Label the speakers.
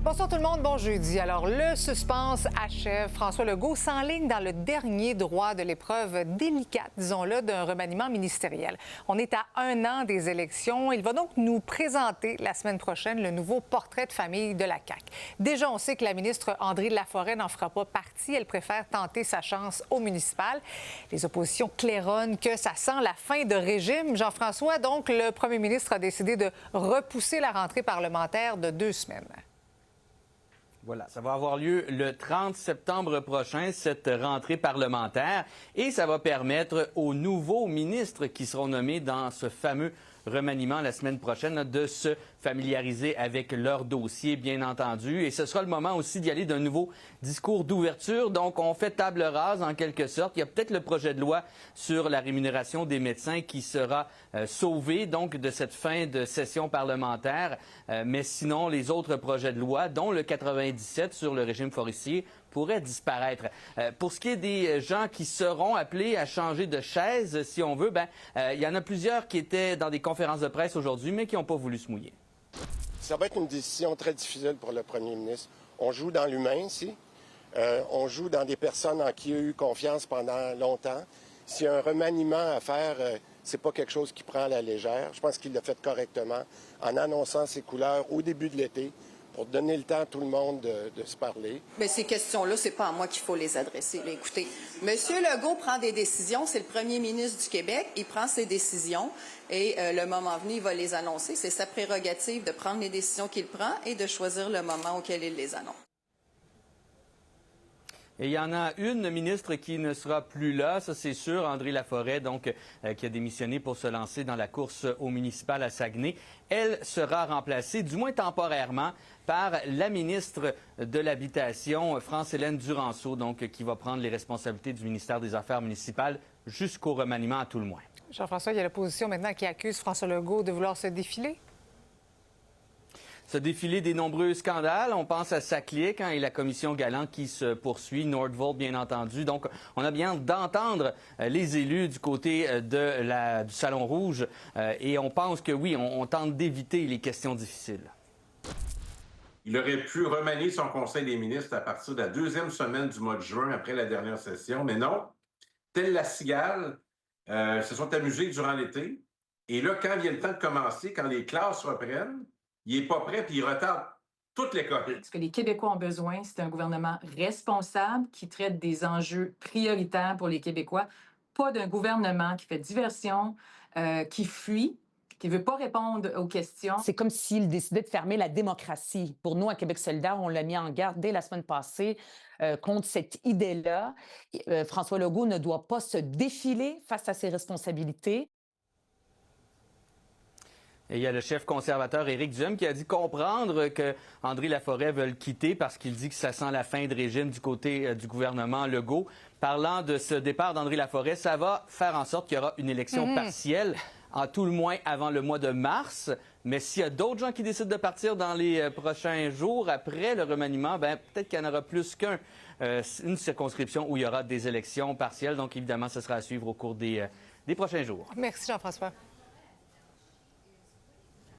Speaker 1: Bonsoir tout le monde, bon jeudi. Alors, le suspense achève. François Legault s'enligne dans le dernier droit de l'épreuve délicate, disons-le, d'un remaniement ministériel. On est à 1 an des élections. Il va donc nous présenter la semaine prochaine le nouveau portrait de famille de la CAQ. Déjà, on sait que la ministre Andrée Laforêt n'en fera pas partie. Elle préfère tenter sa chance au municipal. Les oppositions claironnent que ça sent la fin de régime. Jean-François, donc, le premier ministre a décidé de repousser la rentrée parlementaire de 2 semaines.
Speaker 2: Voilà, ça va avoir lieu le 30 septembre prochain, cette rentrée parlementaire, et ça va permettre aux nouveaux ministres qui seront nommés dans ce fameux remaniement la semaine prochaine de se familiariser avec leur dossier, bien entendu. Et ce sera le moment aussi d'y aller d'un nouveau discours d'ouverture. Donc, on fait table rase en quelque sorte. Il y a peut-être le projet de loi sur la rémunération des médecins qui sera sauvé donc de cette fin de session parlementaire. Mais sinon, les autres projets de loi, dont le 97 sur le régime forestier, pourrait disparaître. Pour ce qui est des gens qui seront appelés à changer de chaise, si on veut, il y en a plusieurs qui étaient dans des conférences de presse aujourd'hui, mais qui n'ont pas voulu se mouiller.
Speaker 3: Ça va être une décision très difficile pour le premier ministre. On joue dans l'humain ici. On joue dans des personnes en qui il a eu confiance pendant longtemps. S'il y a un remaniement à faire, c'est pas quelque chose qui prend à la légère. Je pense qu'il l'a fait correctement en annonçant ses couleurs au début de l'été, pour donner le temps à tout le monde de se parler.
Speaker 4: Mais ces questions-là, c'est pas à moi qu'il faut les adresser. Là, écoutez, M. Legault prend des décisions, c'est le premier ministre du Québec, il prend ses décisions et le moment venu, il va les annoncer. C'est sa prérogative de prendre les décisions qu'il prend et de choisir le moment auquel il les annonce.
Speaker 2: Et il y en a une ministre qui ne sera plus là, ça c'est sûr, Andrée Laforêt, donc qui a démissionné pour se lancer dans la course au municipal à Saguenay. Elle sera remplacée, du moins temporairement, par la ministre de l'Habitation, France-Hélène Duranceau, donc qui va prendre les responsabilités du ministère des Affaires municipales jusqu'au remaniement à tout le moins.
Speaker 1: Jean-François, il y a l'opposition maintenant qui accuse François Legault de vouloir se défiler.
Speaker 2: Ce défilé des nombreux scandales, on pense à Saclic et la commission Galant qui se poursuit, Nordvolt bien entendu. Donc, on a bien d'entendre les élus du côté du Salon Rouge et on pense que oui, on tente d'éviter les questions difficiles.
Speaker 5: Il aurait pu remanier son conseil des ministres à partir de la 2e semaine du mois de juin après la dernière session, mais non, telle la cigale, se sont amusés durant l'été. Et là, quand vient le temps de commencer, quand les classes reprennent, il n'est pas prêt, puis il retarde toute l'école.
Speaker 6: Ce que les Québécois ont besoin, c'est un gouvernement responsable qui traite des enjeux prioritaires pour les Québécois, pas d'un gouvernement qui fait diversion, qui fuit, qui ne veut pas répondre aux questions.
Speaker 7: C'est comme s'il décidait de fermer la démocratie. Pour nous, à Québec solidaire, on l'a mis en garde dès la semaine passée contre cette idée-là. François Legault ne doit pas se défiler face à ses responsabilités.
Speaker 2: Et il y a le chef conservateur Éric Duhem qui a dit comprendre que André Laforêt veut le quitter parce qu'il dit que ça sent la fin de régime du côté du gouvernement Legault. Parlant de ce départ d'André Laforêt, ça va faire en sorte qu'il y aura une élection partielle, en tout le moins avant le mois de mars. Mais s'il y a d'autres gens qui décident de partir dans les prochains jours après le remaniement, peut-être qu'il y en aura plus une circonscription où il y aura des élections partielles. Donc évidemment, ce sera à suivre au cours des prochains jours.
Speaker 1: Merci Jean-François.